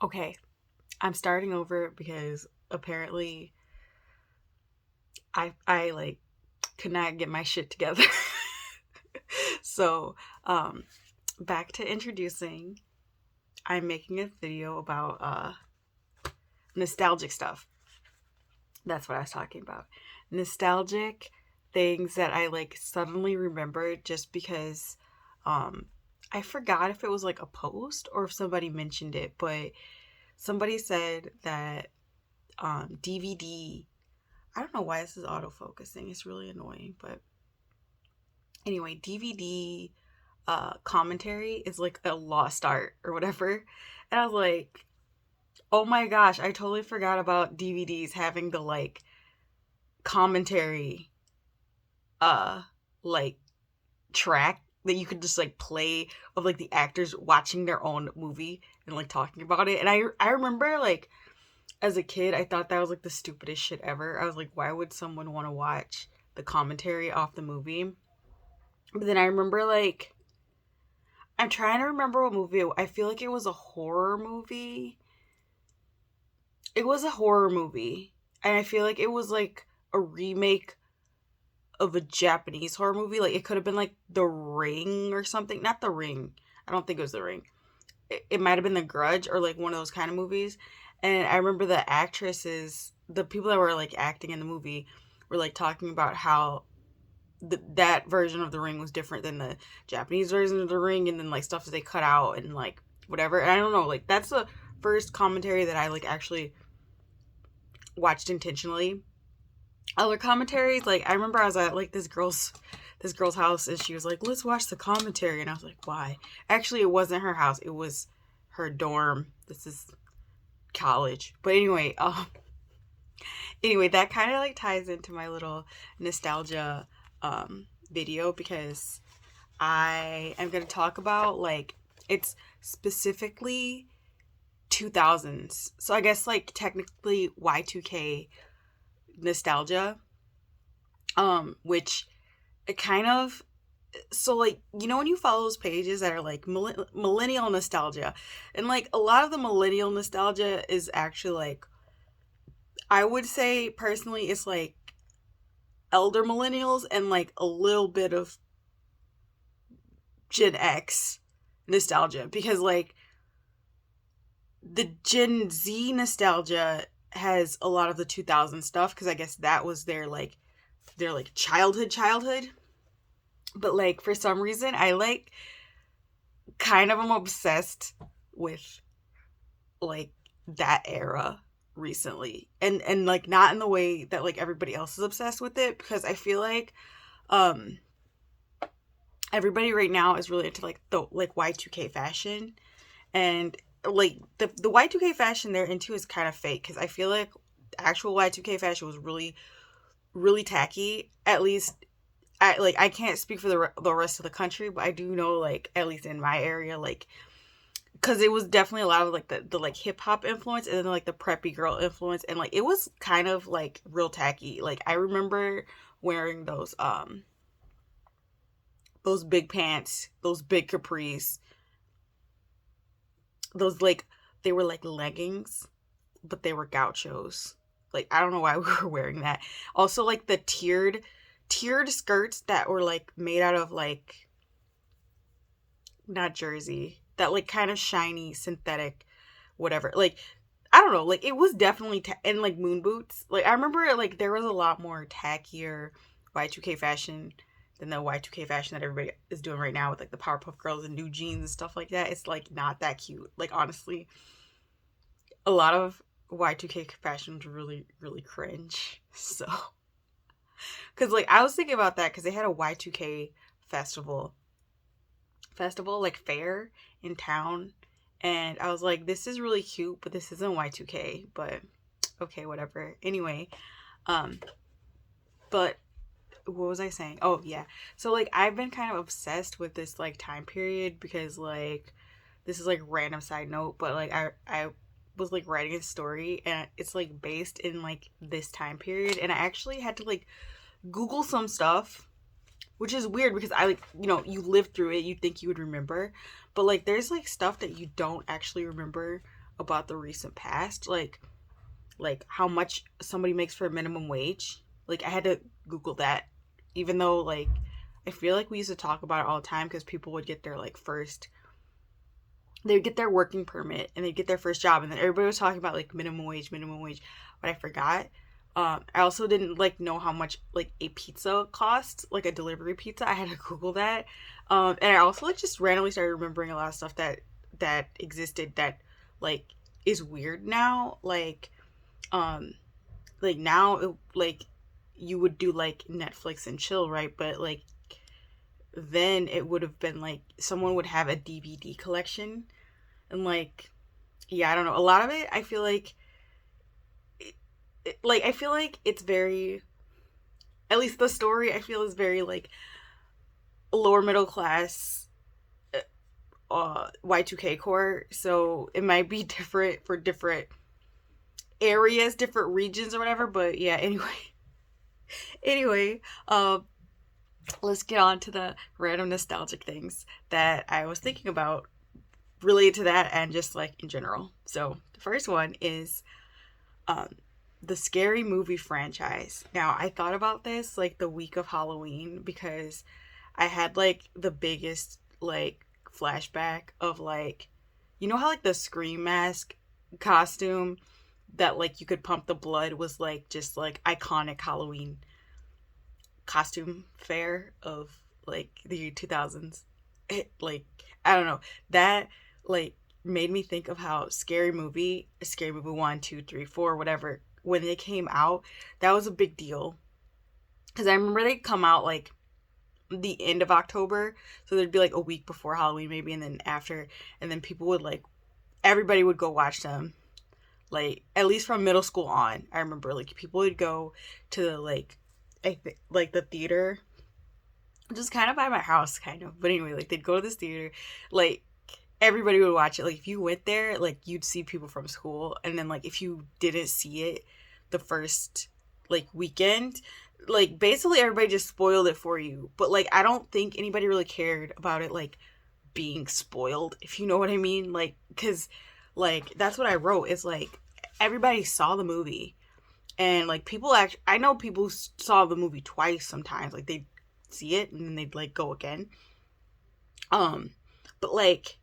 Okay, I'm starting over because apparently I like could not get my shit together. so, um back to introducing. I'm making a video about nostalgic stuff. That's what I was talking about. Nostalgic things that I like suddenly remembered just because um I forgot if it was like a post or if somebody mentioned it, but somebody said that DVD. I don't know why this is autofocusing. It's really annoying. But anyway, DVD commentary is like a lost art or whatever. And I was like, oh my gosh, I totally forgot about DVDs having the like commentary uh like track that you could just like play of like the actors watching their own movie and like talking about it. And I remember like as a kid, I thought that was like the stupidest shit ever. I was like, why would someone want to watch the commentary off the movie? But then I remember like I'm trying to remember what movie. I feel like it was a horror movie. It was a horror movie, and I feel like it was like a remake of a Japanese horror movie. Like it could have been like The Ring or something. Not The Ring. I don't think it was The Ring. It might have been The Grudge or like one of those kind of movies. And I remember the actresses, the people that were like acting in the movie, were like talking about how that version of The Ring was different than the Japanese version of The Ring, and then like stuff that they cut out and like whatever. And I don't know, like that's the first commentary that I like actually watched intentionally. Other commentaries, like I remember I was at like this girl's house and she was like, let's watch the commentary, and I was like, why? Actually, it wasn't her house, it was her dorm. This is college. But anyway, that kind of like ties into my little nostalgia video because I am going to talk about like it's specifically 2000s. So I guess like technically Y2K nostalgia, which it kind of, so like when you follow those pages that are like millennial nostalgia, and like a lot of the millennial nostalgia is actually like, I would say personally it's like elder millennials and like a little bit of Gen X nostalgia, because like the Gen Z nostalgia has a lot of the 2000 stuff because I guess that was their childhood. But like for some reason I like kind of am obsessed with like that era recently, and like not in the way that like everybody else is obsessed with it, because I feel like um everybody right now is really into like the like Y2K fashion, and like the Y2K fashion they're into is kind of fake, because I feel like actual Y2K fashion was really really tacky. At least I can't speak for the rest of the country, but I do know like at least in my area, like because it was definitely a lot of like the like hip hop influence, and then like the preppy girl influence, and like it was kind of like real tacky. Like I remember wearing those big pants, those big capris, those like they were like leggings, but they were gauchos. Like I don't know why we were wearing that. Also like the tiered skirts that were like made out of like not jersey, that like kind of shiny synthetic whatever. Like I don't know, like it was definitely and like moon boots. Like I remember like there was a lot more tackier Y2K fashion than the Y2K fashion that everybody is doing right now with like the Powerpuff Girls and new jeans and stuff like that. It's like not that cute. Like honestly, a lot of Y2K fashion was really really cringe. So, cuz like I was thinking about that cuz they had a Y2K festival like fair in town, and I was like, this is really cute, but this isn't Y2K. But okay, whatever. Anyway, um but what was I saying? Oh yeah. So like I've been kind of obsessed with this like time period because like this is like random side note, but like I was like writing a story and it's like based in like this time period, and I actually had to like Google some stuff, which is weird because I like, you lived through it, you'd think you would remember, but like there's like stuff that you don't actually remember about the recent past, like how much somebody makes for a minimum wage. Like I had to Google that, even though like I feel like we used to talk about it all the time because people would get their like first, they would get their working permit and they'd get their first job, and then everybody was talking about like minimum wage, minimum wage. But I forgot. I also didn't like know how much like a pizza costs, like a delivery pizza. I had to Google that, and I also like just randomly started remembering a lot of stuff that existed that like is weird now. Um, like now, like you would do like Netflix and chill, right? But like then it would have been like someone would have a DVD collection, and like yeah, I don't know. A lot of it, I feel like, like I feel like it's very, at least the story I feel is very like lower middle class, Y2K core. So it might be different for different areas, different regions or whatever. But yeah, anyway, let's get on to the random nostalgic things that I was thinking about related to that and just like in general. So the first one is um the Scary Movie franchise. Now, I thought about this like the week of Halloween because I had like the biggest like flashback of like, you know how like the Scream mask costume that like you could pump the blood was like just like iconic Halloween costume fair of like the 2000s. Like I don't know, that like made me think of how Scary Movie 1, 2, 3, 4, whatever, when they came out, that was a big deal because I remember they'd come out like the end of October, so there'd be like a week before Halloween maybe, and then after, and then people would like, everybody would go watch them, like at least from middle school on. I remember like people would go to the like, like the theater, just kind of by my house, kind of. But anyway, like they'd go to this theater, like everybody would watch it. Like if you went there, like you'd see people from school, and then like if you didn't see it the first like weekend, like basically everybody just spoiled it for you. But like I don't think anybody really cared about it like being spoiled, if you know what I mean. Like cuz like that's what I wrote, is like everybody saw the movie, and like people actually, I know people saw the movie twice sometimes. Like they'd see it and then they'd like go again. Um but like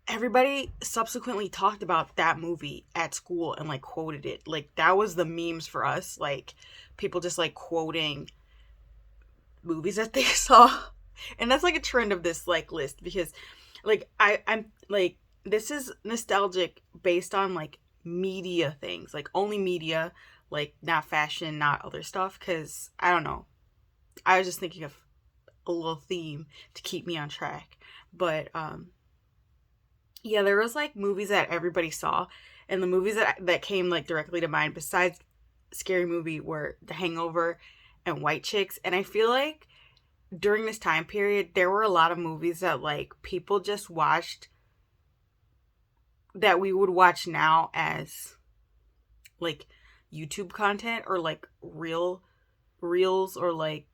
everybody subsequently talked about that movie at school and like quoted it. Like that was the memes for us. Like people just like quoting movies that they saw. And that's like a trend of this like list because like I'm like, this is nostalgic based on like media things, like only media, like not fashion, not other stuff, cuz I don't know. I was just thinking of a little theme to keep me on track. But yeah, there was like movies that everybody saw, and the movies that came like directly to mind besides Scary Movie were The Hangover and White Chicks. And I feel like during this time period there were a lot of movies that like people just watched that we would watch now as like YouTube content, or like reels, or like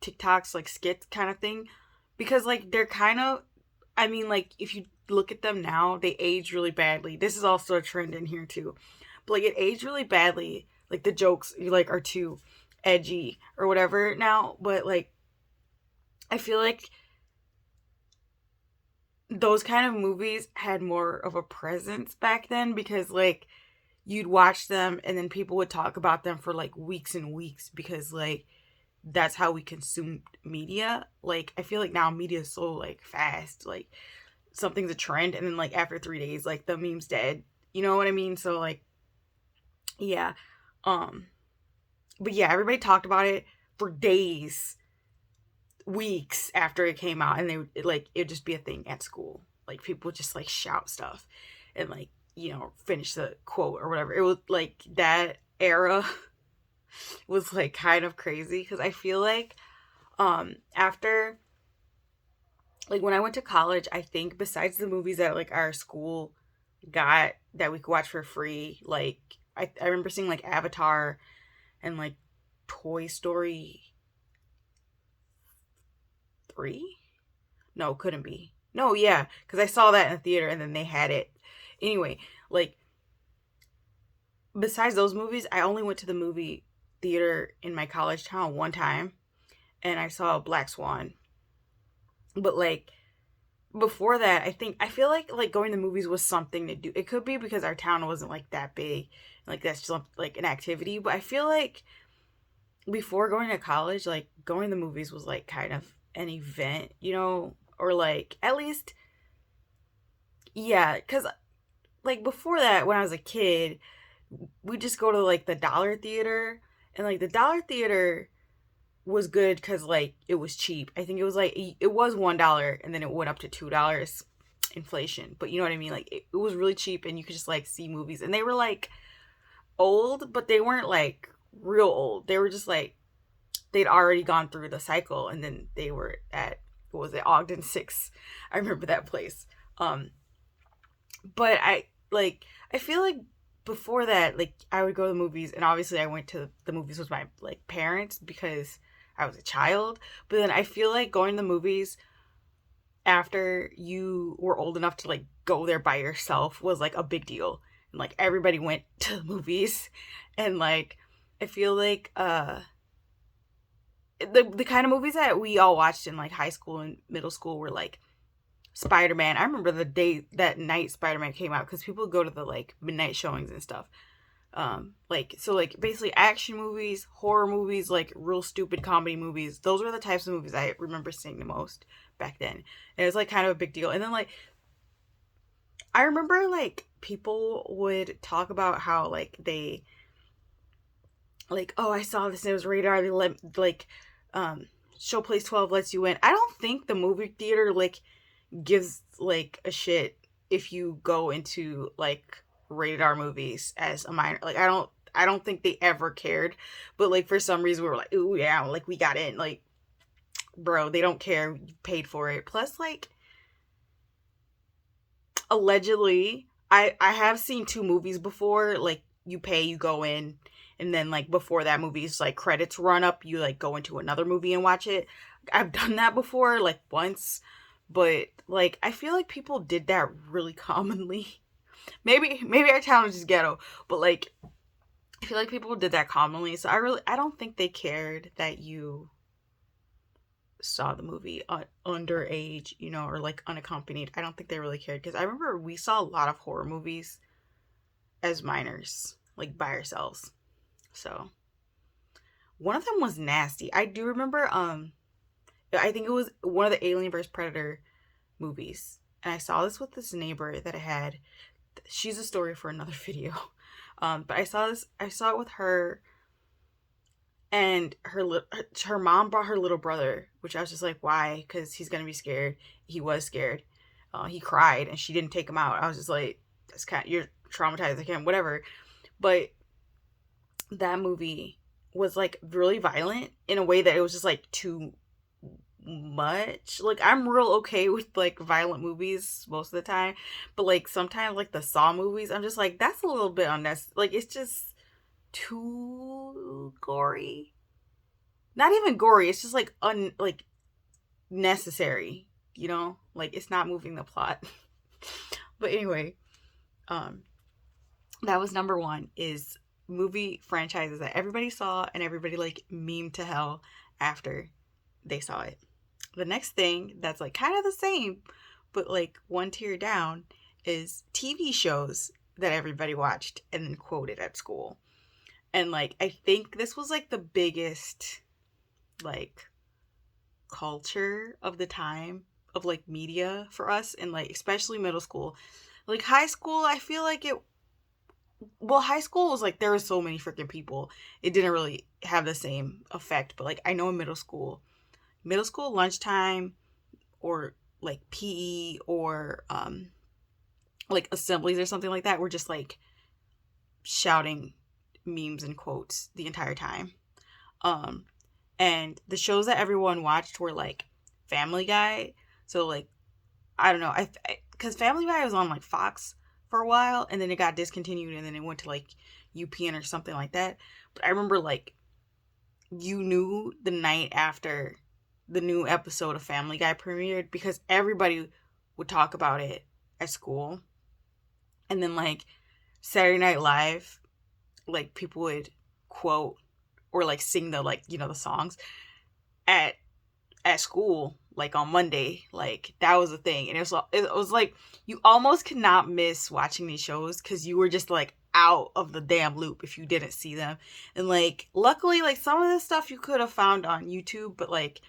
TikToks, like skits kind of thing, because like they're kind of, I mean, like if you look at them now, they age really badly. This is also a trend in here too. But like it aged really badly. Like the jokes like are too edgy or whatever now, but like I feel like those kind of movies had more of a presence back then, because like you'd watch them and then people would talk about them for like weeks and weeks, because like that's how we consumed media. Like I feel like now media is so like fast, like something's a trend and then like after 3 days like the meme's dead, you know what I mean? So like yeah, um but yeah, everybody talked about it for days, weeks after it came out, and they would like, it would just be a thing at school. Like people would just like shout stuff and like, you know, finish the quote or whatever. It was like that era was like kind of crazy, because I feel like after, like when I went to college, I think besides the movies that like our school got that we could watch for free, like I remember seeing like Avatar and like Toy Story 3. No, couldn't be. No, yeah, because I saw that in the theater and then they had it. Anyway, like, besides those movies, I only went to the movie theater in my college town one time and I saw Black Swan. But, like, before that, I feel like going to movies was something to do. It could be because our town wasn't like that big, like that's just like an activity. But I feel like before going to college, like going to the movies was like kind of an event, you know, or like at least, yeah, because like before that, when I was a kid, we just go to like the dollar theater, and like the dollar theater was good because like it was cheap. I think it was like it was $1 and then it went up to $2 inflation. But you know what I mean? Like it was really cheap and you could just like see movies. And they were like old, but they weren't like real old. They were just like they'd already gone through the cycle and then they were at what was it, Ogden 6. I remember that place. But I feel like before that, like I would go to the movies and obviously I went to the movies with my like parents because I was a child. But then I feel like going to the movies after you were old enough to like go there by yourself was like a big deal. And like everybody went to the movies and like I feel like the kind of movies that we all watched in like high school and middle school were like Spider-Man. I remember the day that night Spider-Man came out because people would go to the like midnight showings and stuff. Like so like basically action movies, horror movies, like real stupid comedy movies. Those were the types of movies I remember seeing the most back then. And it was like kind of a big deal. And then like I remember like people would talk about how like they like, oh, I saw this and it was rated R. They let like Show Place 12 lets you in. I don't think the movie theater like gives like a shit if you go into like rated R movies as a minor. Like I don't think they ever cared. But like for some reason we were like, ooh yeah, like we got in. Like, bro, they don't care. You paid for it. Plus like allegedly I have seen 2 movies before. Like you pay, you go in, and then like before that movie's like credits run up, you like go into another movie and watch it. I've done that before, like once, but like I feel like people did that really commonly. Maybe our town is just ghetto, but like I feel like people did that commonly. So I don't think they cared that you saw the movie underage, you know, or like unaccompanied. I don't think they really cared because I remember we saw a lot of horror movies as minors, like by ourselves. So one of them was nasty. I do remember I think it was one of the Alien vs Predator movies. And I saw this with this neighbor that I had. She's a story for another video. But I saw it with her and her mom brought her little brother, which I was just like, why? Because he's gonna be scared. He was scared. He cried and she didn't take him out. I was just like, that's kind of, you're traumatized again, whatever. But that movie was like really violent in a way that it was just like too much. Like I'm real okay with like violent movies most of the time, but like sometimes like the Saw movies, I'm just like that's a little bit unnecessary. Like it's just too gory. Not even gory. It's just like like necessary. You know, like it's not moving the plot. But anyway, that was number 1 is movie franchises that everybody saw and everybody like memed to hell after they saw it. The next thing that's like kind of the same, but like one tier down is TV shows that everybody watched and then quoted at school. And like, I think this was like the biggest like culture of the time of like media for us and like especially middle school. Like high school, I feel like high school was like there were so many freaking people. It didn't really have the same effect, but like I know in middle school lunchtime or like PE or like assemblies or something like that, we're just like shouting memes and quotes the entire time. And the shows that everyone watched were like Family Guy. So like I don't know, because Family Guy was on like Fox for a while and then it got discontinued and then it went to like UPN or something like that. But I remember like you knew the night after the new episode of Family Guy premiered because everybody would talk about it at school. And then like Saturday Night Live, like people would quote or like sing the like, the songs at school, like on Monday. Like that was a thing. And it was like you almost could not miss watching these shows because you were just like out of the damn loop if you didn't see them. And like luckily, like some of this stuff you could have found on YouTube, but like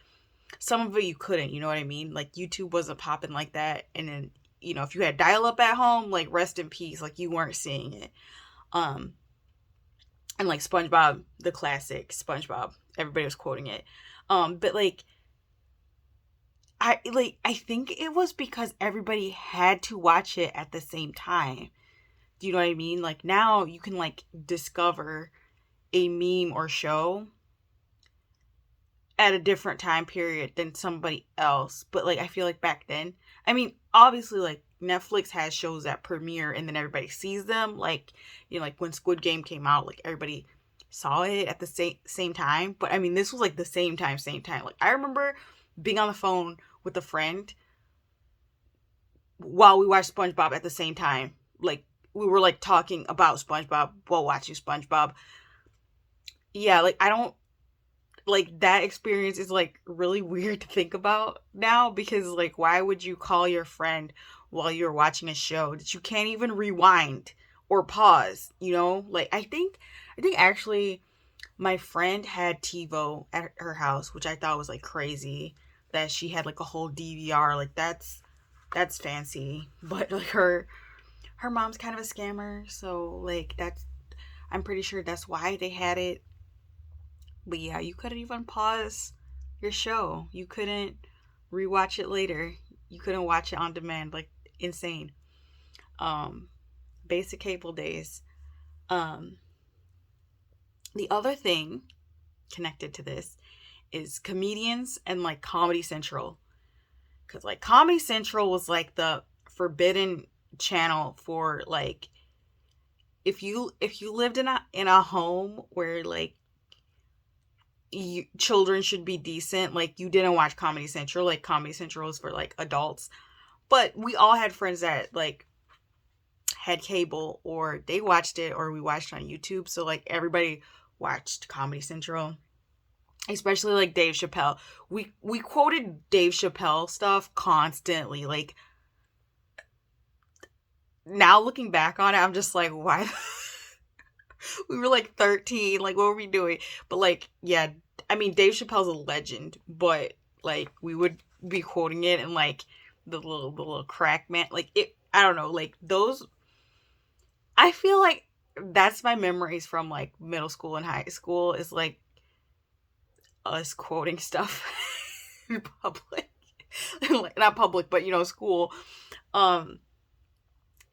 some of it you couldn't, you know what I mean? Like YouTube wasn't popping like that. And then, if you had dial up at home, like rest in peace, like you weren't seeing it. And like SpongeBob, the classic SpongeBob, everybody was quoting it. But like I think it was because everybody had to watch it at the same time. Do you know what I mean? Like now you can like discover a meme or show at a different time period than somebody else. But like I feel like back then, I mean, obviously like Netflix has shows that premiere and then everybody sees them. Like, like when Squid Game came out, like everybody saw it at the same time. But I mean, this was like the same time. Like I remember being on the phone with a friend while we watched SpongeBob at the same time. Like we were like talking about SpongeBob while watching SpongeBob. Yeah, like I don't like that experience is like really weird to think about now because like why would you call your friend while you're watching a show that you can't even rewind or pause, Like I think actually my friend had TiVo at her house, which I thought was like crazy that she had like a whole DVR. Like that's fancy, but like her mom's kind of a scammer, so like I'm pretty sure that's why they had it. But yeah, you couldn't even pause your show. You couldn't rewatch it later. You couldn't watch it on demand. Like insane. Basic cable days. The other thing connected to this is comedians and like Comedy Central. Cause like Comedy Central was like the forbidden channel for like if you lived in a home where like children should be decent, like you didn't watch Comedy Central. Like Comedy Central is for like adults. But we all had friends that like had cable or they watched it or we watched on YouTube. So like everybody watched Comedy Central. Especially like Dave Chappelle. We quoted Dave Chappelle stuff constantly. Like now looking back on it, I'm just like, why? We were like 13. Like what were we doing? But like, yeah, I mean Dave Chappelle's a legend, but like we would be quoting it and like the little crack man. Like it, I don't know, like those. I feel like that's my memories from like middle school and high school is like us quoting stuff in public. Like, not public, but school. And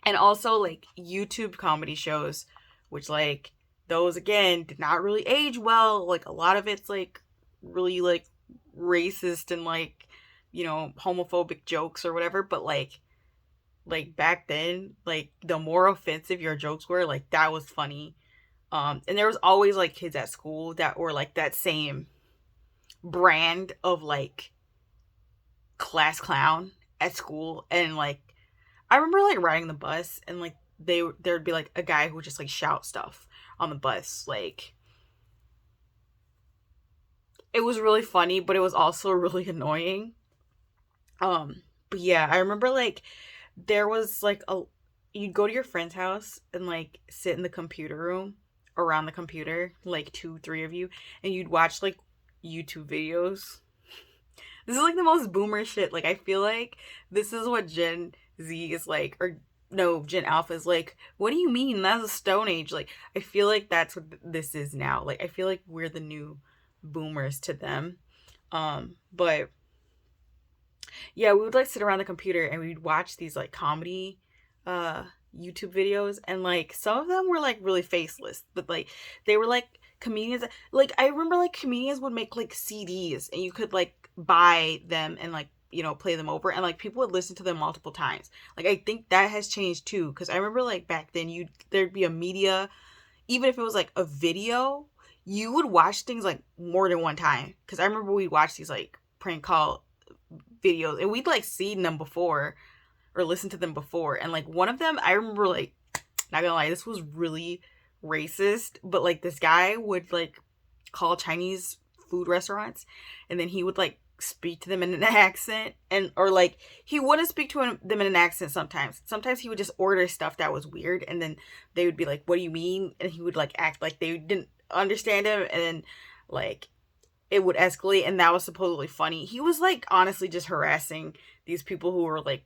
also like YouTube comedy shows, which like those again did not really age well. Like a lot of it's like really like racist and like homophobic jokes or whatever, but like back then, like the more offensive your jokes were, like that was funny. And there was always like kids at school that were like that same brand of like class clown at school. And like I remember like riding the bus and like there'd be like a guy who would just like shout stuff on the bus. Like it was really funny, but it was also really annoying. But yeah, I remember like there was like you'd go to your friend's house and like sit in the computer room around the computer, like 2-3 of you, and you'd watch like YouTube videos. This is like the most boomer shit. Like I feel like this is what Gen Z is like, or no, Gen Alpha is like. What do you mean? That's a Stone Age. Like I feel like that's what this is now. Like I feel like we're the new boomers to them. But yeah, we would like sit around the computer and we'd watch these like comedy YouTube videos, and like some of them were like really faceless, but like they were like comedians. Like I remember like comedians would make like CDs and you could like buy them and like play them over, and like people would listen to them multiple times. Like I think that has changed too, because I remember like back then there'd be a media, even if it was like a video, you would watch things like more than one time. Because I remember we'd watch these like prank call videos and we'd like seen them before, or listened to them before. And like one of them, I remember like, not gonna lie, this was really racist, but like this guy would like call Chinese food restaurants, and then he would like speak to them in an accent, and or like he wouldn't speak to them in an accent sometimes he would just order stuff that was weird, and then they would be like, what do you mean? And he would like act like they didn't understand him, and then like it would escalate, and that was supposedly funny. He was like honestly just harassing these people who were like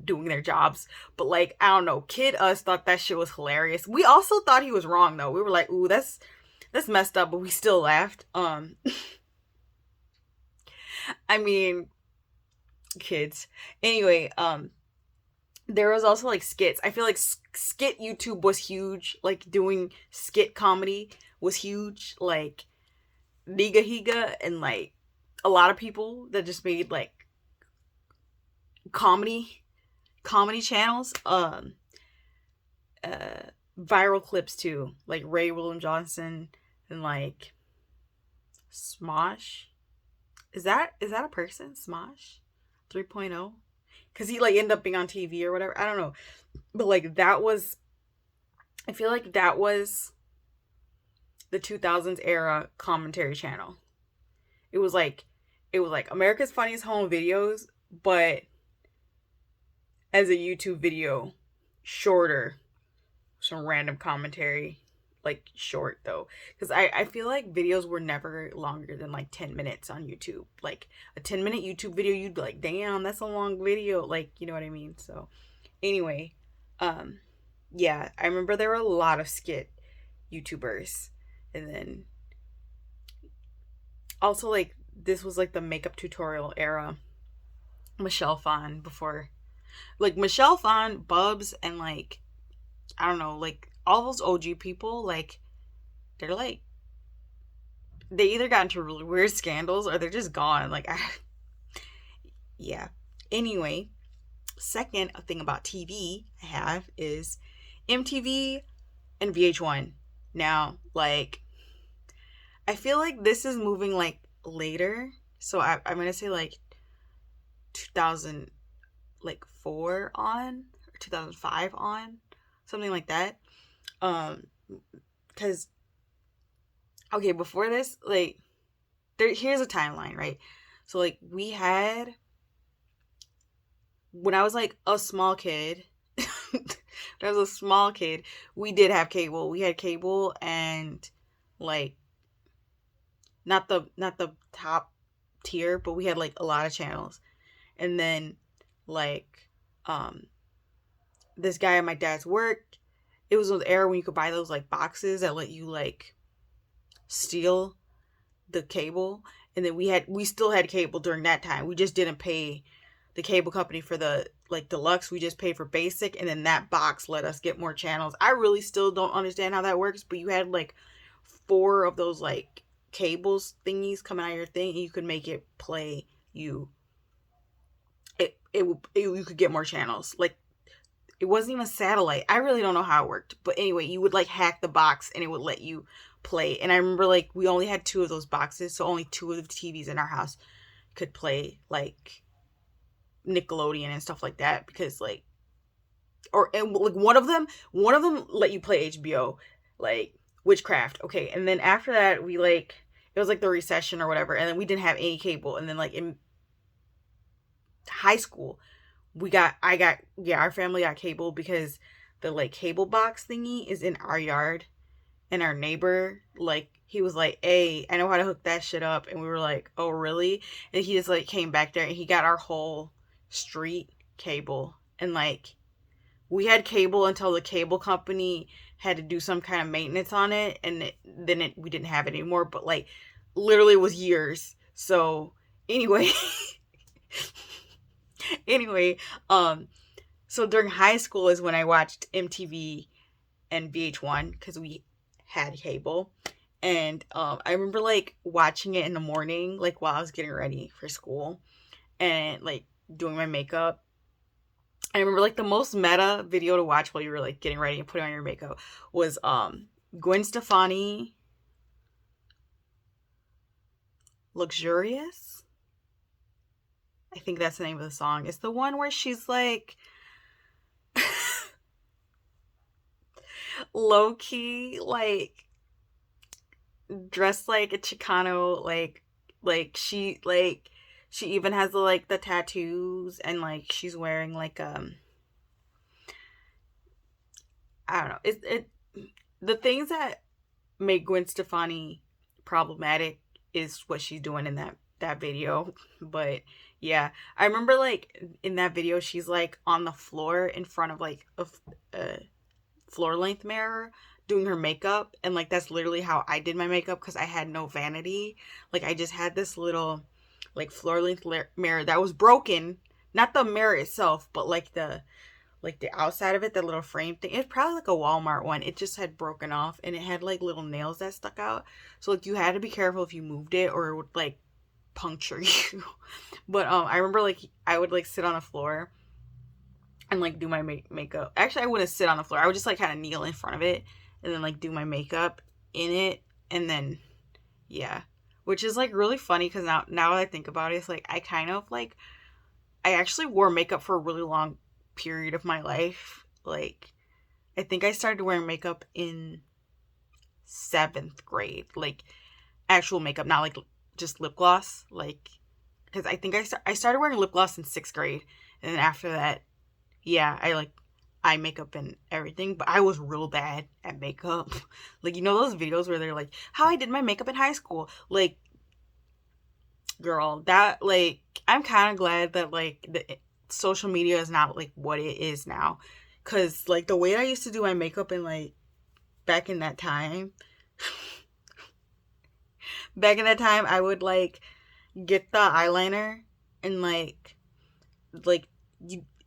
doing their jobs, but like I don't know, kid us thought that shit was hilarious. We also thought he was wrong though. We were like, ooh, that's messed up, but we still laughed. I mean, kids. Anyway, there was also like skits. I feel like skit YouTube was huge. Like doing skit comedy was huge. Like Niga Higa and like a lot of people that just made like comedy channels. Viral clips too, like Ray William Johnson and like Smosh. Is that a person? Smosh 3.0? Because he like ended up being on TV or whatever. I don't know. But like that was, I feel like that was the 2000s era commentary channel. It was like America's Funniest Home Videos, but as a YouTube video, shorter, some random commentary, like short though, because I feel like videos were never longer than like 10 minutes on YouTube. Like a 10-minute YouTube video, you'd be like, damn, that's a long video, like, you know what I mean? So anyway, yeah, I remember there were a lot of skit YouTubers, and then also like this was like the makeup tutorial era. Michelle Phan, before like Michelle Phan, Bubs, and like I don't know, like all those OG people, like they're like they either got into really weird scandals or they're just gone. Like yeah. Anyway, second thing about TV I have is MTV and VH1. Now, like I feel like this is moving like later. So I'm gonna say like 2000 like 4 on or 2005 on, something like that. Because okay, before this, like here's a timeline, right? So like we had, when I was like a small kid, when I was a small kid, we did have cable. We had cable, and like not the top tier, but we had like a lot of channels. And then like this guy at my dad's work, it was an era when you could buy those like boxes that let you like steal the cable. And then we still had cable during that time. We just didn't pay the cable company for the like deluxe. We just paid for basic, and then that box let us get more channels. I really still don't understand how that works, but you had like 4 of those like cables thingies coming out of your thing, and you could make it play you. You could get more channels. Like it wasn't even satellite. I really don't know how it worked, but anyway, you would like hack the box and it would let you play. And I remember like we only had 2 of those boxes, so only 2 of the TVs in our house could play like Nickelodeon and stuff like that, because like and like one of them let you play HBO, like Witchcraft. Okay, and then after that we like, it was like the recession or whatever, and then we didn't have any cable. And then like in high school our family got cable, because the like cable box thingy is in our yard, and our neighbor, like he was like, hey, I know how to hook that shit up. And we were like, oh really? And he just like came back there and he got our whole street cable. And like we had cable until the cable company had to do some kind of maintenance on it, and then we didn't have it anymore. But like literally it was years. So anyway so during high school is when I watched MTV and VH1, because we had cable. And I remember like watching it in the morning, like while I was getting ready for school and like doing my makeup. I remember like the most meta video to watch while you were like getting ready and putting on your makeup was Gwen Stefani, Luxurious. I think that's the name of the song. It's the one where she's like, low key dressed like a Chicano, she even has the tattoos, and she's wearing I don't know. It the things that make Gwen Stefani problematic is what she's doing in that video. But yeah, I remember in that video she's on the floor in front of a floor length mirror doing her makeup, and that's literally how I did my makeup because I had no vanity. I just had this little floor length mirror that was broken, not the mirror itself, but the outside of it, the little frame thing. It's probably a Walmart one. It just had broken off, and it had little nails that stuck out. So you had to be careful if you moved it, or it would puncture you. But I remember I would sit on the floor and do my makeup. Actually, I wouldn't sit on the floor. I would just kind of kneel in front of it and then do my makeup in it, and then yeah, which is really funny because now I think about it, it's I kind of I actually wore makeup for a really long period of my life. I think I started wearing makeup in 7th grade, actual makeup, not just lip gloss, because I think I started wearing lip gloss in 6th grade, and then after that, yeah, I eye makeup and everything, but I was real bad at makeup. Those videos where they're how I did my makeup in high school, girl, that I'm kind of glad that the social media is not what it is now, because the way I used to do my makeup in back in that time I would get the eyeliner and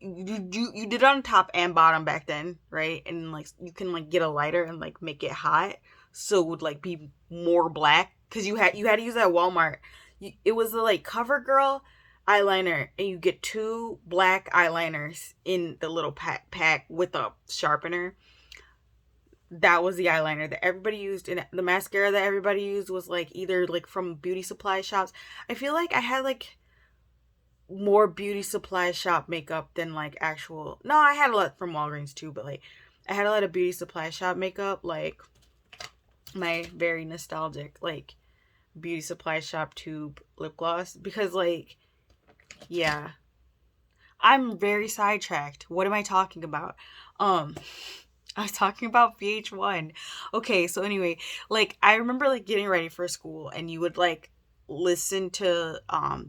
you did it on top and bottom back then, right? And you can get a lighter and make it hot so it would be more black, because you had to use that Walmart. It was the CoverGirl eyeliner, and you get 2 black eyeliners in the little pack with a sharpener. That was the eyeliner that everybody used, and the mascara that everybody used was either from beauty supply shops. I feel I had more beauty supply shop makeup than actual. No, I had a lot from Walgreens too, but I had a lot of beauty supply shop makeup, my very nostalgic beauty supply shop tube lip gloss, because yeah, I'm very sidetracked. What am I talking about? I was talking about VH1. Okay, so anyway, I remember getting ready for school, and you would listen to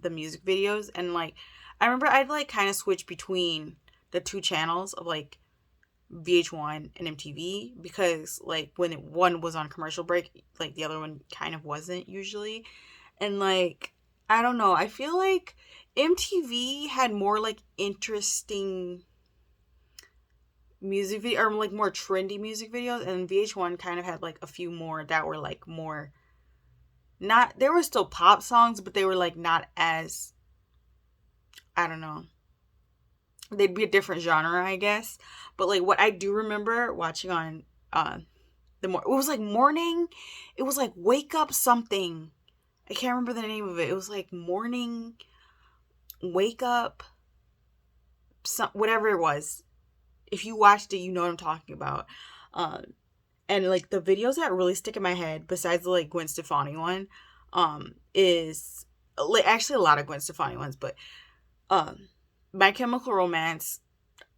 the music videos, and I remember I'd kind of switch between the 2 channels of VH1 and MTV, because when one was on commercial break, the other one kind of wasn't usually. And I don't know, I feel MTV had more interesting music video, or more trendy music videos, and VH1 kind of had a few more that were more, not, there were still pop songs, but they were not as, I don't know, they'd be a different genre, I guess. But what I do remember watching on it was morning, it was wake up something, I can't remember the name of it. It was morning wake up, whatever it was. If you watched it, you know what I'm talking about. And the videos that really stick in my head, besides the Gwen Stefani one, is actually a lot of Gwen Stefani ones, but My Chemical Romance,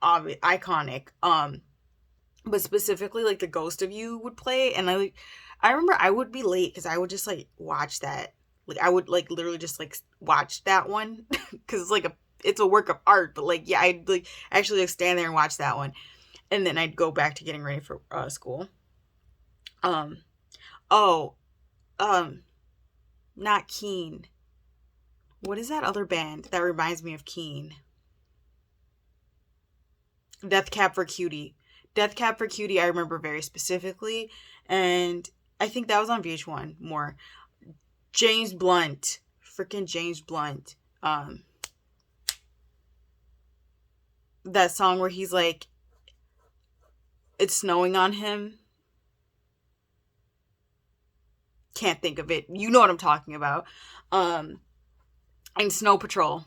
iconic. But specifically the Ghost of You would play, and I remember I would be late because I would just watch that. I would literally just watch that one because it's a work of art. But yeah, I'd actually stand there and watch that one, and then I'd go back to getting ready for school. Not Keen. What is that other band that reminds me of Keen? Death Cab for Cutie. Death Cab for Cutie I remember very specifically, and I think that was on VH1 more. James Blunt. Freaking James Blunt. That song where he's it's snowing on him. Can't think of it. You know what I'm talking about. And Snow Patrol.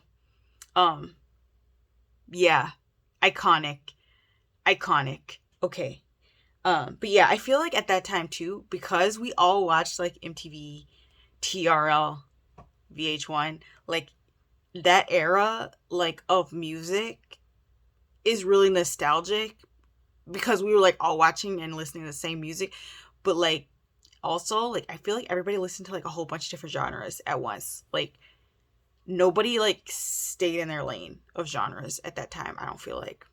Yeah. Iconic. Okay. But yeah, I feel like at that time too, because we all watched like MTV, TRL, VH1, like that era like of music is really nostalgic because we were like all watching and listening to the same music. But like also like I feel like everybody listened to like a whole bunch of different genres at once. Like nobody like stayed in their lane of genres at that time, I don't feel like.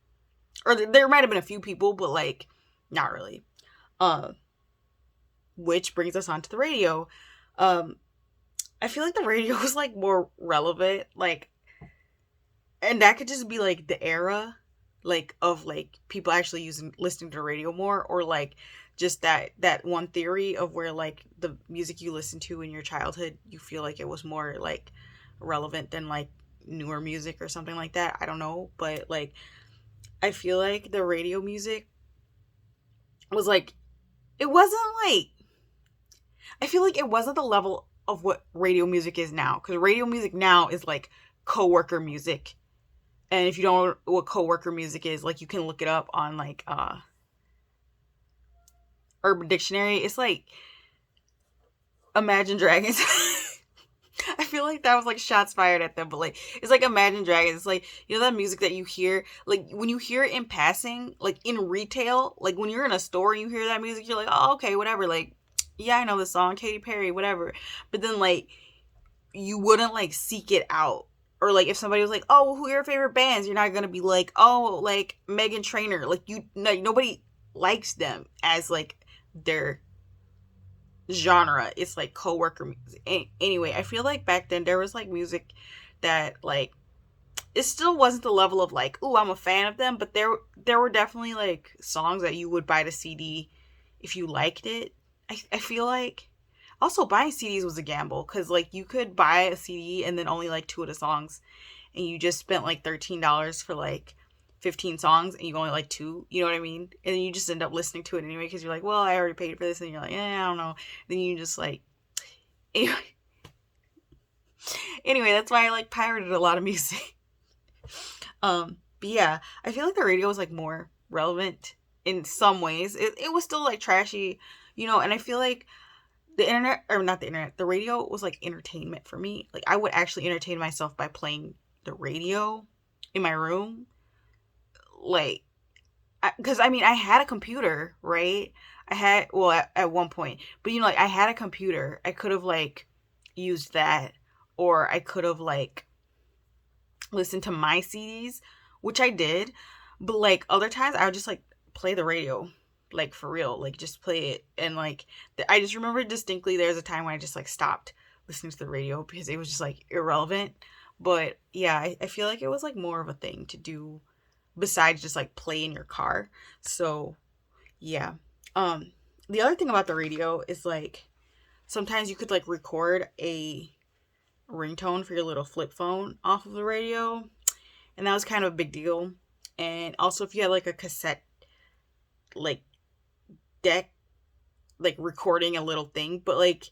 Or there might have been a few people, but like not really. Uh, which brings us on to the radio. Um, I feel like the radio was like more relevant, like, and that could just be like the era, like of like people actually using listening to the radio more, or like just that one theory of where like the music you listen to in your childhood, you feel like it was more like relevant than like newer music or something like that. I don't know, but like I feel like the radio music was like it wasn't like I feel like it wasn't the level of what radio music is now, because radio music now is like coworker music. And if you don't know what coworker music is, like you can look it up on like Urban Dictionary. It's like Imagine Dragons. I feel like that was like shots fired at them, but like it's like Imagine Dragons. It's like, you know, that music that you hear, like when you hear it in passing, like in retail, like when you're in a store and you hear that music, you're like, oh, okay, whatever. Like, yeah, I know this song, Katy Perry, whatever. But then like you wouldn't like seek it out. Or like if somebody was like, oh, who are your favorite bands? You're not gonna be like, oh, like Meghan Trainor. Like you, no, nobody likes them as like their genre. It's like coworker music. Anyway, I feel like back then there was like music that like it still wasn't the level of like, ooh, I'm a fan of them, but there were definitely like songs that you would buy the CD if you liked it. I feel like also buying CDs was a gamble because like you could buy a CD and then only like two of the songs, and you just spent like $13 for like 15 songs and you only like two, you know what I mean? And then you just end up listening to it anyway because you're like, well, I already paid for this, and you're like, I don't know. And then you just like anyway, that's why I like pirated a lot of music. But yeah, I feel like the radio was like more relevant in some ways. It was still like trashy, you know, and I feel like the internet, or not the internet, the radio was like entertainment for me. Like I would actually entertain myself by playing the radio in my room. Like, because I mean, I had a computer, right? I had, well, at one point, but you know, like I had a computer. I could have like used that, or I could have like listened to my CDs, which I did. But like other times, I would just like play the radio, like for real, like just play it. And like, I just remember distinctly there's a time when I just like stopped listening to the radio because it was just like irrelevant. But yeah, I feel like it was like more of a thing to do besides just like play in your car. So yeah. The other thing about the radio is like sometimes you could like record a ringtone for your little flip phone off of the radio, and that was kind of a big deal. And also if you had like a cassette like deck, like recording a little thing, but like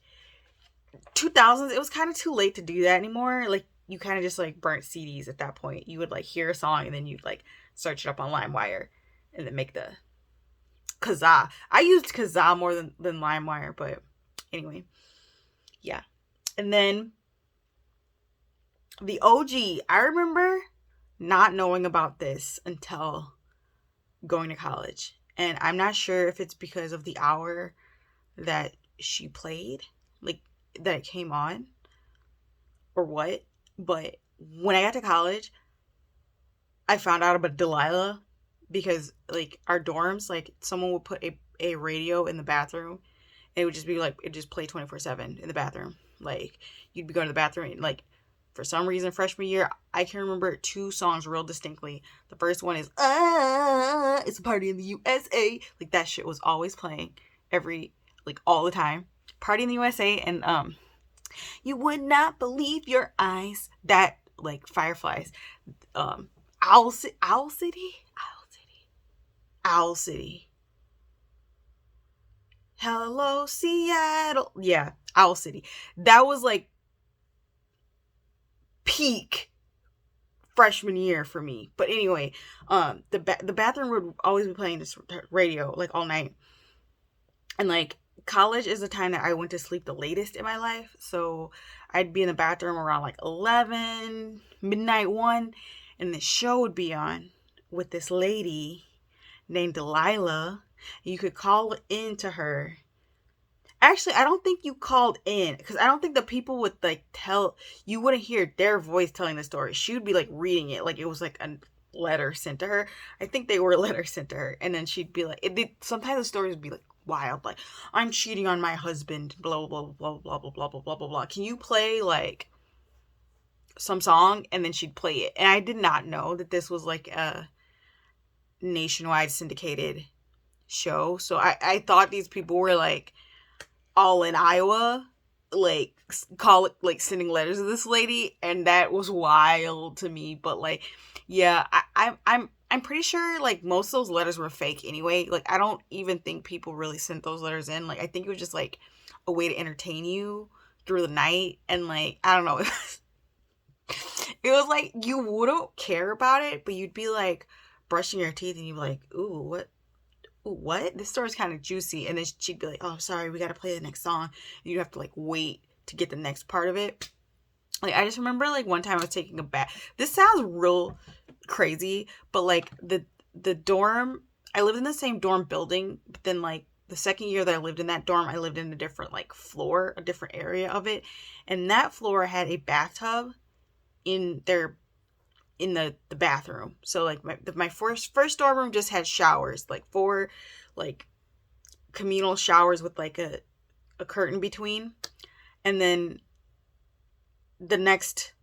2000s, it was kind of too late to do that anymore. Like you kind of just like burnt CDs at that point. You would like hear a song and then you'd like search it up on LimeWire and then make the Kazaa. I used Kazaa more than LimeWire, but anyway, yeah. And then the OG, I remember not knowing about this until going to college. And I'm not sure if it's because of the hour that she played, like that it came on, or what. But when I got to college, I found out about Delilah because like our dorms, like someone would put a radio in the bathroom, and it would just be like it just play 24/7 in the bathroom. Like you'd be going to the bathroom and like for some reason freshman year I can remember two songs real distinctly. The first one is It's a Party in the USA. Like that shit was always playing every like all the time. Party in the USA and You Would Not Believe Your Eyes. That like Fireflies. Owl City. Hello, Seattle. Yeah, Owl City. That was like peak freshman year for me. But anyway, the bathroom would always be playing this radio like all night. And like college is the time that I went to sleep the latest in my life. So I'd be in the bathroom around like 11, midnight, 1, and the show would be on with this lady named Delilah. You could call in to her. Actually, I don't think you called in because I don't think the people would like tell you wouldn't hear their voice telling the story. She would be like reading it like it was like a letter sent to her. I think they were letters sent to her, and then she'd be like, sometimes the stories would be like wild, like I'm cheating on my husband, blah blah blah blah blah blah blah blah blah blah blah. Can you play like some song? And then she'd play it, and I did not know that this was like a nationwide syndicated show. So I thought these people were like all in Iowa, like call it like sending letters to this lady, and that was wild to me. But like, yeah, I'm pretty sure like most of those letters were fake anyway. Like I don't even think people really sent those letters in. Like I think it was just like a way to entertain you through the night, and like I don't know. It was like you wouldn't care about it, but you'd be like brushing your teeth and you'd be like, ooh, what? This story's kind of juicy. And then she'd be like, oh, sorry, we got to play the next song. And you'd have to like wait to get the next part of it. Like, I just remember like one time I was taking a bath. This sounds real crazy, but like the dorm, I lived in the same dorm building, but then like the second year that I lived in that dorm, I lived in a different like floor, a different area of it. And that floor had a bathtub in the bathroom. So like my first dorm room just had showers, like 4 like communal showers with like a curtain between. And then the next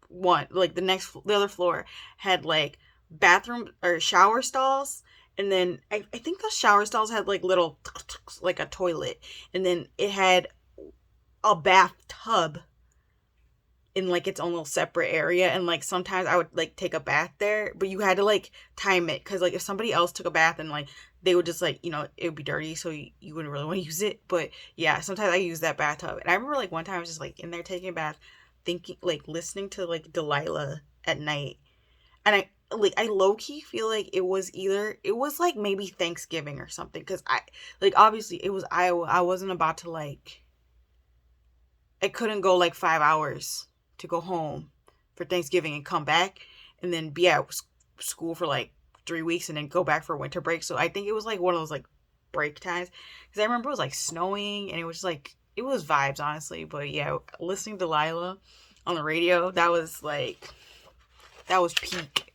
one, like the other floor had like bathroom or shower stalls. And then I think those shower stalls had like little like a toilet. And then it had a bathtub in like its own little separate area, and like sometimes I would like take a bath there, but you had to like time it because like if somebody else took a bath and like they would just like it would be dirty, so you wouldn't really want to use it. But yeah, sometimes I use that bathtub, and I remember like one time I was just like in there taking a bath, thinking like listening to like Delilah at night, and I low-key feel like it was like maybe Thanksgiving or something, because I like obviously it was Iowa. I wasn't about to like, I couldn't go like 5 hours to go home for Thanksgiving and come back and then be at school for like 3 weeks and then go back for winter break. So I think it was like one of those like break times, because I remember it was like snowing and it was just like, it was vibes, honestly. But yeah, listening to Delilah on the radio, that was peak.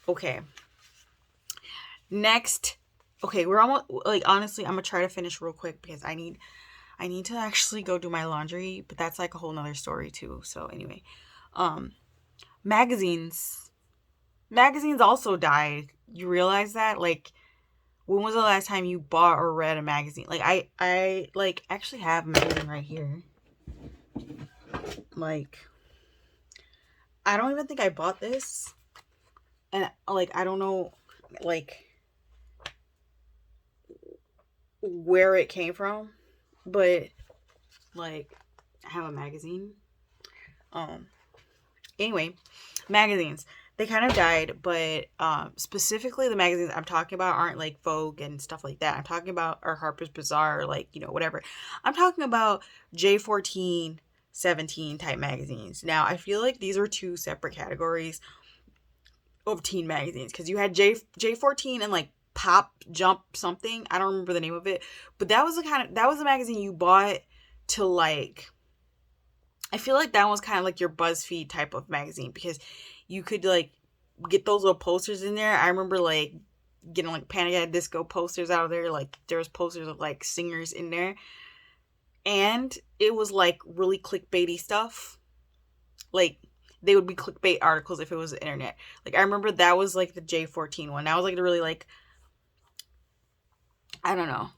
Okay, next. Okay, we're almost like, honestly, I'm gonna try to finish real quick because I need to actually go do my laundry, but that's like a whole nother story too. So anyway, magazines also died. You realize that? Like, when was the last time you bought or read a magazine? Like I like actually have a magazine right here. Like, I don't even think I bought this, and like I don't know like where it came from, but like I have a magazine. Anyway, magazines, they kind of died, but specifically the magazines I'm talking about aren't like Vogue and stuff like that. I'm talking about, or Harper's Bazaar, or like whatever. I'm talking about J14, 17 type magazines. Now I feel like these are 2 separate categories of teen magazines, because you had J14 and like Pop Jump something. I don't remember the name of it, but that was the magazine you bought to like, I feel like that was kind of like your BuzzFeed type of magazine, because you could like get those little posters in there. I remember like getting like Panic at Disco posters out of there. Like there was posters of like singers in there, and it was like really clickbaity stuff. Like they would be clickbait articles if it was the internet. Like I remember that was like the J14 one. That was like the really like, I don't know.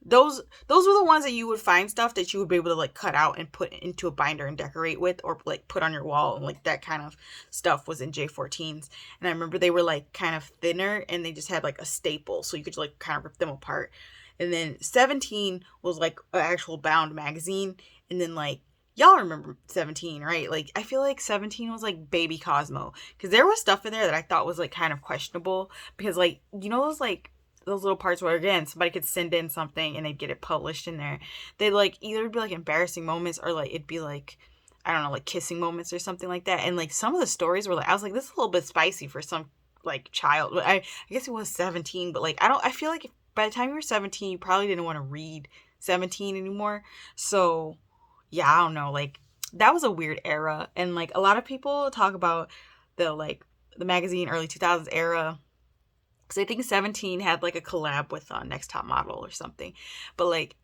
Those were the ones that you would find stuff that you would be able to like cut out and put into a binder and decorate with, or like put on your wall, and like that kind of stuff was in J14s. And I remember they were like kind of thinner and they just had like a staple, so you could like kind of rip them apart. And then 17 was like an actual bound magazine. And then like, y'all remember 17, right? Like I feel like 17 was like baby Cosmo, because there was stuff in there that I thought was like kind of questionable, because like those like those little parts where, again, somebody could send in something and they'd get it published in there. They'd like either be like embarrassing moments or like it'd be like, I don't know, like kissing moments or something like that. And like some of the stories were like, I was like, this is a little bit spicy for some like child. I guess it was 17, but like I feel like by the time you were 17, you probably didn't want to read 17 anymore. So yeah, I don't know, like that was a weird era. And like a lot of people talk about the magazine early 2000s era, because I think 17 had like a collab with Next Top Model or something. But like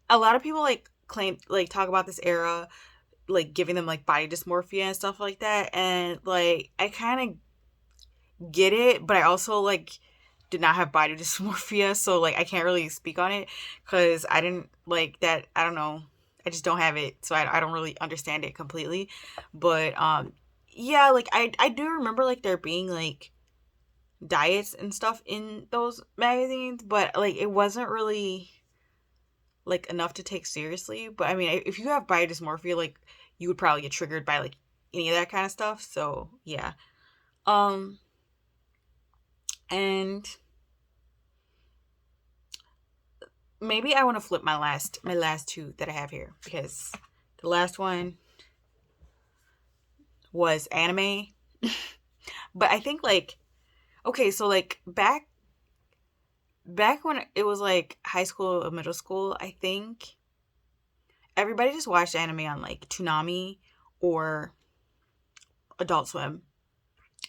a lot of people like claim, like talk about this era, like giving them like body dysmorphia and stuff like that. And like I kind of get it, but I also like did not have body dysmorphia, so like I can't really speak on it because I didn't like that. I don't know. I just don't have it, so I don't really understand it completely. But yeah, like I do remember like there being like diets and stuff in those magazines, but like it wasn't really like enough to take seriously. But I mean, if you have body dysmorphia, like you would probably get triggered by like any of that kind of stuff. So yeah. Um and maybe I want to flip my last two that I have here, because the last one was anime. But I think like, okay, so like back when it was like high school or middle school, I think everybody just watched anime on like Toonami or Adult Swim.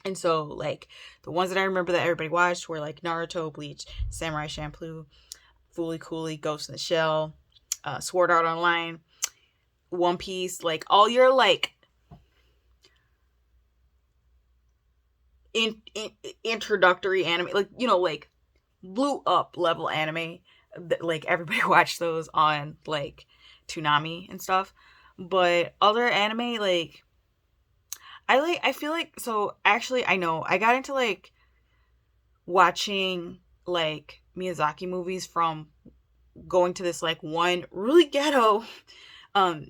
And so like the ones that I remember that everybody watched were like Naruto, Bleach, Samurai Champloo, Fooly Cooly, Ghost in the Shell, Sword Art Online, One Piece, like all your like introductory anime, like, you know, like blew up level anime. Like everybody watched those on like Toonami and stuff. But other anime, like I feel like, so actually I know I got into like watching like Miyazaki movies from going to this like one really ghetto um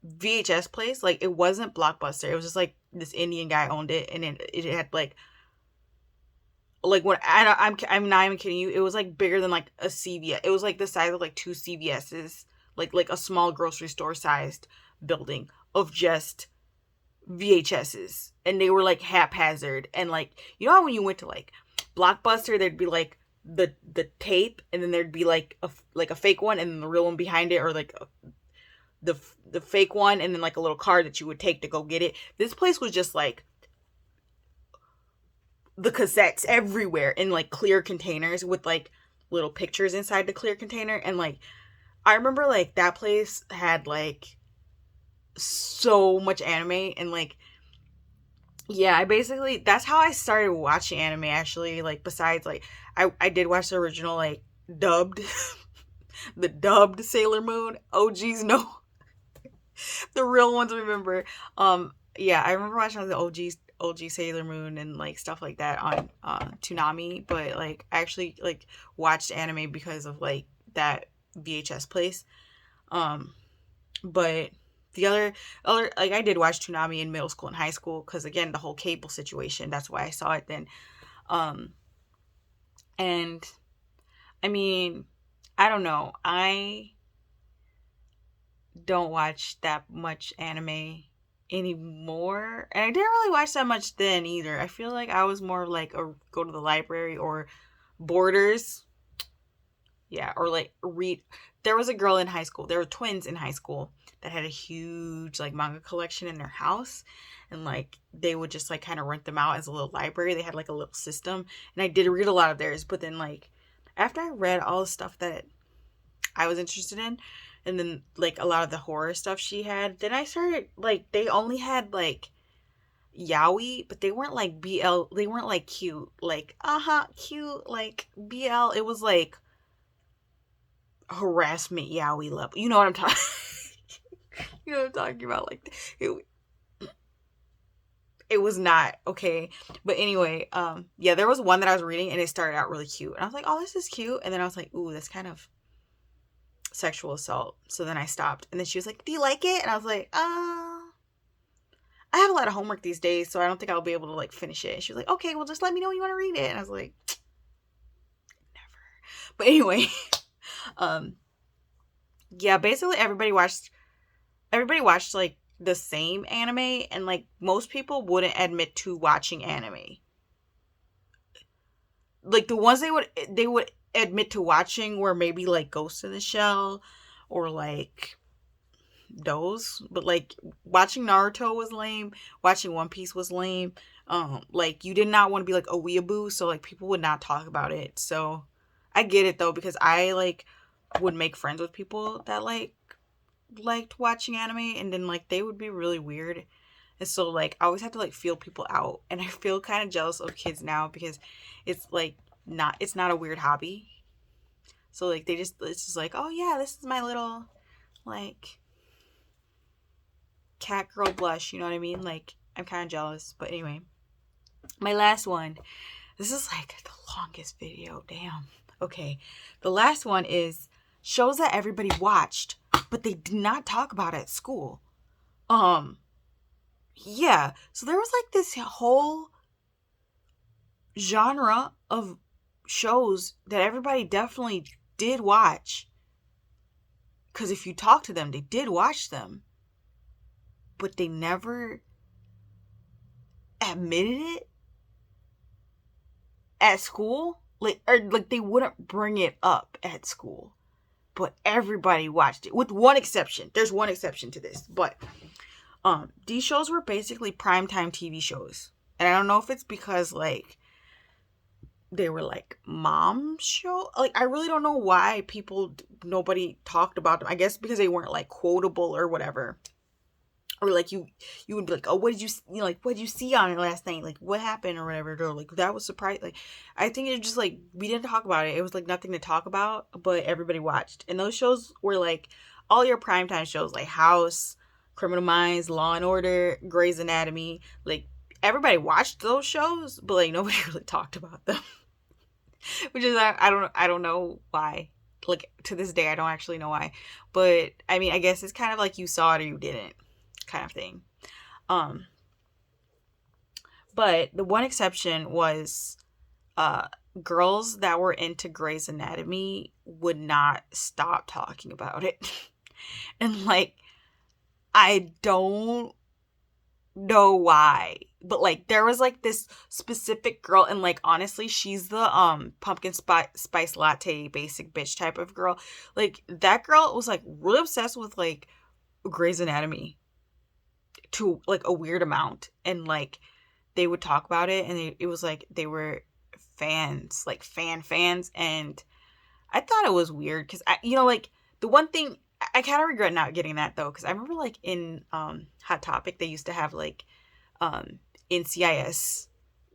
VHS place. Like it wasn't Blockbuster. It was just like this Indian guy owned it, and it had like when I'm not even kidding you. It was like bigger than like a CVS. It was like the size of like two CVS's, like a small grocery store sized building of just VHSs, and they were like haphazard. And like, you know how when you went to like Blockbuster, there'd be like the tape, and then there'd be like a fake one, and then the real one behind it, or like the fake one, and then like a little card that you would take to go get it. This place was just like the cassettes everywhere in like clear containers with like little pictures inside the clear container. And like I remember like that place had like so much anime. And like, yeah, I basically, that's how I started watching anime actually. Like besides like I did watch the original like dubbed the dubbed Sailor Moon. OGs no. The real ones remember. Yeah, I remember watching like the OG Sailor Moon and like stuff like that on Toonami. But like I actually like watched anime because of like that VHS place. But the other like I did watch Toonami in middle school and high school, because again the whole cable situation, that's why I saw it then. And I mean, I don't know, I don't watch that much anime anymore, and I didn't really watch that much then either. I feel like I was more like a go to the library or Borders. Yeah, or like read. There was a girl in high school. There were twins in high school that had a huge like manga collection in their house, and like they would just like kind of rent them out as a little library. They had like a little system, and I did read a lot of theirs. But then like after I read all the stuff that I was interested in, and then like a lot of the horror stuff she had, then I started like, they only had like yaoi, but they weren't like BL. They weren't like cute, like cute like BL. It was like harassment yaoi level. You know what I'm talking. You know what I'm talking about. Like it was not okay. But anyway, yeah, there was one that I was reading, and it started out really cute, and I was like, oh, this is cute. And then I was like, ooh, that's kind of sexual assault. So then I stopped, and then she was like, do you like it? And I was like, I have a lot of homework these days, so I don't think I'll be able to like finish it. And she was like, okay, well, just let me know when you want to read it. And I was like, never. But anyway, yeah, basically everybody watched like the same anime, and like most people wouldn't admit to watching anime. Like the ones they would admit to watching were maybe like Ghost in the Shell or like those, but like watching Naruto was lame, watching One Piece was lame. Like you did not want to be like a weeaboo, so like people would not talk about it. So I get it though, because I like would make friends with people that like liked watching anime, and then like they would be really weird, and so like I always have to like feel people out, and I feel kind of jealous of kids now because it's like it's not a weird hobby. So like it's just like, oh yeah, this is my little like cat girl blush, you know what I mean? Like I'm kind of jealous. But anyway, my last one. This is like the longest video. Damn. Okay. The last one is shows that everybody watched, but they did not talk about at school. Yeah. So there was like this whole genre of shows that everybody definitely did watch. Because if you talk to them, they did watch them. But they never admitted it at school. Like they wouldn't bring it up at school. But everybody watched it. With one exception. There's one exception to this. But these shows were basically primetime TV shows. And I don't know if it's because like they were like mom show. Like I really don't know why nobody talked about them. I guess because they weren't like quotable or whatever. Or like you would be like, oh, what did you see on it last night? Like what happened or whatever. Or like that was surprising. Like I think it's just like we didn't talk about it. It was like nothing to talk about, but everybody watched. And those shows were like all your primetime shows, like House, Criminal Minds, Law and Order, Grey's Anatomy. Like everybody watched those shows, but like nobody really talked about them. Which is I don't know why. Like to this day I don't actually know why. But I mean I guess it's kind of like you saw it or you didn't kind of thing. But the one exception was girls that were into Grey's Anatomy would not stop talking about it. And like I don't know why, but like there was like this specific girl, and like honestly she's the pumpkin spice latte basic bitch type of girl. Like that girl was like really obsessed with like Grey's Anatomy to like a weird amount, and like they would talk about it, and it was like they were fans, like fans, and I thought it was weird because I, like the one thing I kind of regret not getting that though, because I remember like in Hot Topic they used to have like NCIS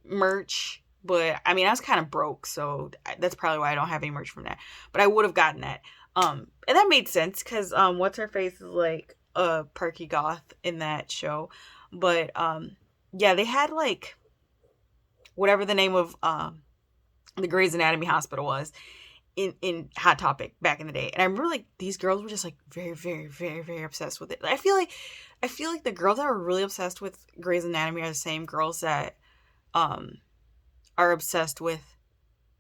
merch, but I mean I was kind of broke, so that's probably why I don't have any merch from that. But I would have gotten that, and that made sense because what's her face is like a perky goth in that show. But yeah, they had like whatever the name of the Grey's Anatomy hospital was in Hot Topic back in the day. And I remember like these girls were just like very, very, very, very obsessed with it. I feel like the girls that were really obsessed with Grey's Anatomy are the same girls that are obsessed with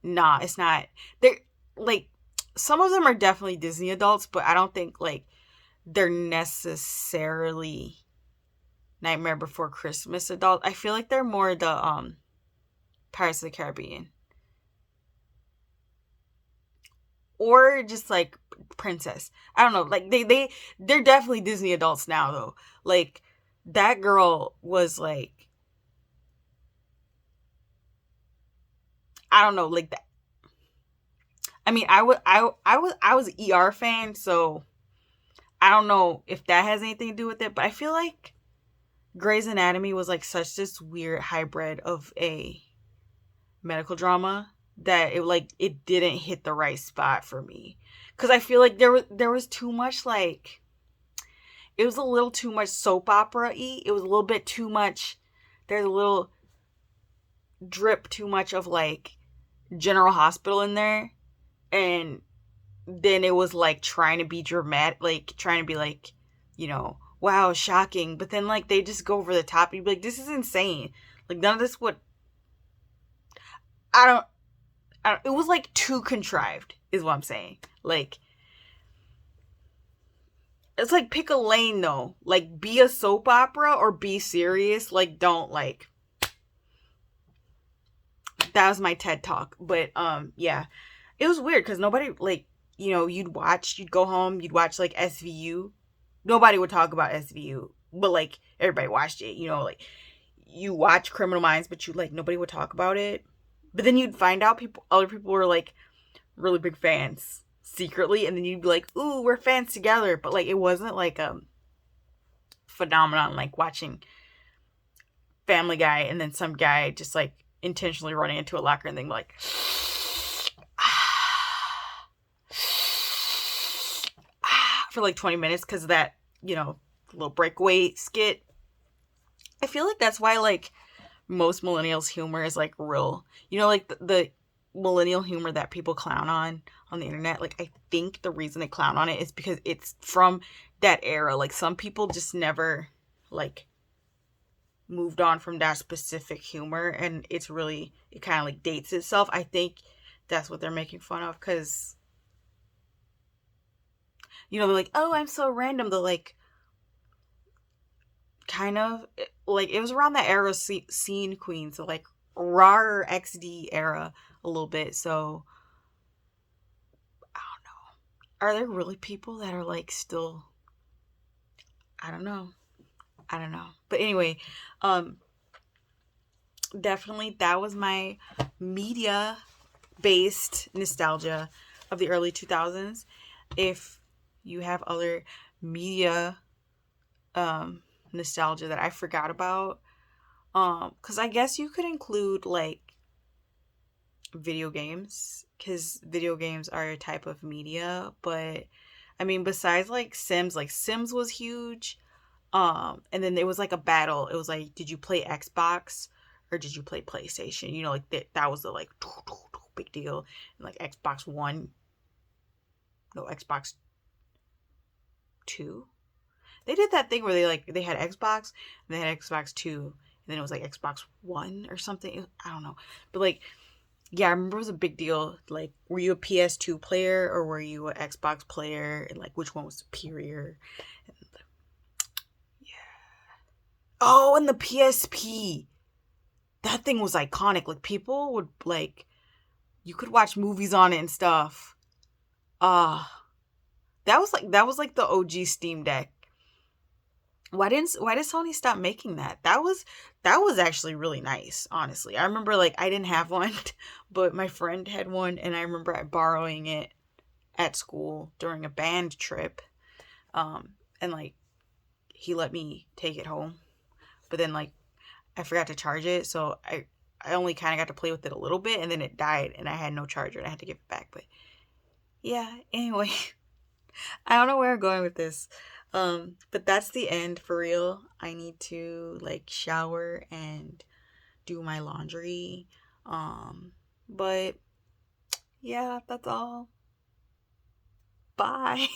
it's not, they're like, some of them are definitely Disney adults, but I don't think like they're necessarily Nightmare Before Christmas adult. I feel like they're more the Pirates of the Caribbean, or just like Princess. I don't know. Like they're definitely Disney adults now though. Like that girl was like, I don't know, like that. I mean, I was an ER fan, so I don't know if that has anything to do with it, but I feel like Grey's Anatomy was like such this weird hybrid of a medical drama that it didn't hit the right spot for me, because I feel like there was too much, like it was a little too much soap opera-y. It was a little bit too much. There's a little drip too much of like General Hospital in there, and then it was like trying to be dramatic, like trying to be like, wow, shocking, but then like they just go over the top and you'd be like, this is insane. Like none of this would, I it was like too contrived, is what I'm saying. Like, it's like pick a lane though. Like, be a soap opera or be serious. Like, don't like. That was my TED talk. But yeah, it was weird because nobody like, you'd go home, you'd watch like SVU. Nobody would talk about SVU, but like everybody watched it. Like you watch Criminal Minds, but nobody would talk about it. But then you'd find out other people were like really big fans secretly, and then you'd be like, "Ooh, we're fans together." But like it wasn't like a phenomenon like watching Family Guy and then some guy just like intentionally running into a locker and then like for like 20 minutes because of that, little breakaway skit. I feel like that's why like most millennials humor is like real. Like the millennial humor that people clown on the internet. Like I think the reason they clown on it is because it's from that era. Like some people just never like moved on from that specific humor, and it kind of like dates itself. I think that's what they're making fun of because they're like, oh, I'm so random. They're like, kind of like it was around that era, scene queen, so like RAR XD era a little bit. So I don't know, are there really people that are like still, I don't know, but anyway, definitely that was my media based nostalgia of the early 2000s. If you have other media nostalgia that I forgot about, because I guess you could include like video games, because video games are a type of media. But I mean, besides like Sims was huge. And then it was like a battle. It was like, did you play Xbox or did you play PlayStation? Like that was the like big deal. And like Xbox 2. They did that thing where they had Xbox and they had Xbox 2, and then it was like Xbox 1 or something. I don't know. But like, yeah, I remember it was a big deal. Like, were you a PS2 player or were you an Xbox player? And like, which one was superior? And, yeah. Oh, and the PSP. That thing was iconic. Like, people would like, you could watch movies on it and stuff. That was like the OG Steam Deck. Why did Sony stop making that? That was actually really nice, honestly. I remember like I didn't have one, but my friend had one, and I remember borrowing it at school during a band trip. And like he let me take it home. But then like I forgot to charge it, so I only kind of got to play with it a little bit, and then it died and I had no charger and I had to give it back. But yeah, anyway, I don't know where I'm going with this. But that's the end for real. I need to like shower and do my laundry. But yeah, that's all. Bye.